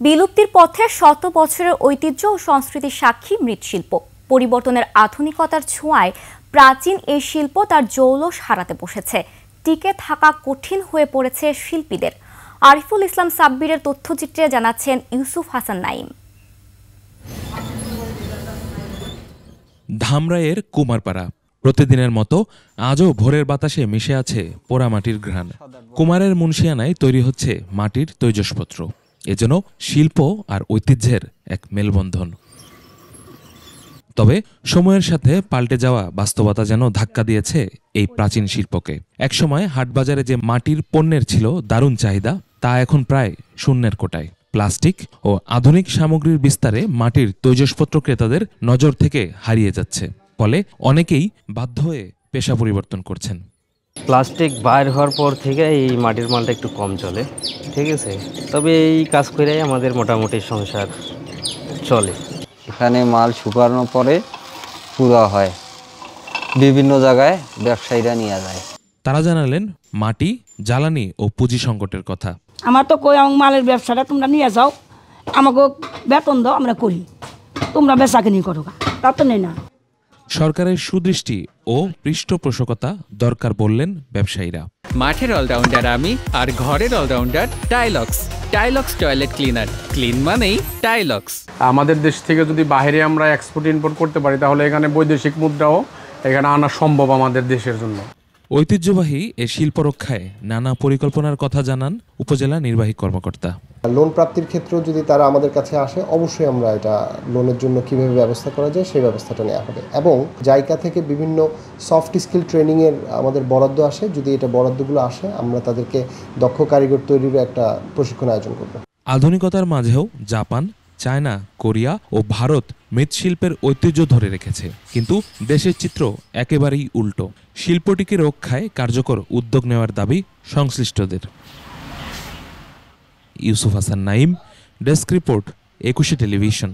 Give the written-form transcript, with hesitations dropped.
বিলুপ্তির পথে শত বছরের ঐতিহ্য ও সংস্কৃতির সাক্ষী মৃৎশিল্প। পরিবর্তনের আধুনিকতার ছোঁয়ায় প্রাচীন এই শিল্প তার জৌলস হারাতে বসেছে। টিকে থাকা কঠিন হয়ে পড়েছে শিল্পীদের। আরিফুল ইসলাম সাব্বিরের তথ্যচিত্রে জানাচ্ছেন ইউসুফ হাসান নাইম। ধামরাইয়ের কুমারপাড়া প্রতিদিনের মতো আজও ভোরের বাতাসে মিশে আছে পোড়ামাটির ঘ্রাণ। কুমারের মুন্সিয়ানায় তৈরি হচ্ছে মাটির তৈজসপত্র। এজন্য শিল্প আর ঐতিহ্যের এক মেলবন্ধন। তবে সময়ের সাথে পাল্টে যাওয়া বাস্তবতা যেন ধাক্কা দিয়েছে এই প্রাচীন শিল্পকে। একসময় হাটবাজারে যে মাটির পণ্যের ছিল দারুণ চাহিদা, তা এখন প্রায় শূন্যের কোটায়। প্লাস্টিক ও আধুনিক সামগ্রীর বিস্তারে মাটির তৈজসপত্র ক্রেতাদের নজর থেকে হারিয়ে যাচ্ছে। ফলে অনেকেই বাধ্য হয়ে পেশা পরিবর্তন করছেন। প্লাস্টিক বাইর হওয়ার পর থেকে এই মাটির মালটা একটু কম চলে, ঠিক আছে। তবে এই কাজ করেই আমাদের মোটামুটি সংসার চলে। এখানে মাল শুকানোর পরে পুরা হয়, বিভিন্ন জায়গায় ব্যবসায়ীরা নিয়ে যায়। তারা জানালেন মাটি, জ্বালানি ও পুঁজি সংকটের কথা। আমার তো কই আমার মালের ব্যবসাটা তোমরা নিয়ে যাও, আমাকে বেতন দাও, আমরা করি, তোমরা বেচাকেনি করো, তা তো নেই না। সরকারের সুদৃষ্টি ও পৃষ্ঠপোষকতা দরকার বললেন ব্যবসায়ীরা। মাঠের অলরাউন্ডার আমি, আর ঘরের allrounder Tylox. Tylox toilet cleaner, clean মানেই টাইলক্স। আমাদের দেশ থেকে যদি বাইরে আমরা এক্সপোর্ট ইম্পোর্ট করতে পারি, তাহলে এখানে বৈদেশিক মুদ্রাও এখানে আনা সম্ভব আমাদের দেশের জন্য। ঐতিহ্যবাহী এ শিল্প রক্ষায় নানা পরিকল্পনার কথা জানান উপজেলা নির্বাহী কর্মকর্তা। লোন প্রাপ্তির ক্ষেত্রেও যদি তারা আমাদের কাছে আসে, অবশ্যই আমরা এটা লোনের জন্য কিভাবে ব্যবস্থা করা যায় সেই ব্যবস্থাটা নেওয়া হবে। এবং জায়গা থেকে বিভিন্ন সফট স্কিল ট্রেনিংয়ের আমাদের বরাদ্দ আসে, যদি এটা বরাদ্দগুলো আসে, আমরা তাদেরকে দক্ষ কারিগর তৈরির একটা প্রশিক্ষণ আয়োজন করব। আধুনিকতার মাঝেও জাপান, চায়না, কোরিয়া ও ভারত মৃৎশিল্পের ঐতিহ্য ধরে রেখেছে, কিন্তু দেশের চিত্র একেবারেই উল্টো। শিল্পটিকে রক্ষায় কার্যকর উদ্যোগ নেওয়ার দাবি সংশ্লিষ্টদের। Yusuf Hasan Naim, desk report, 21 television.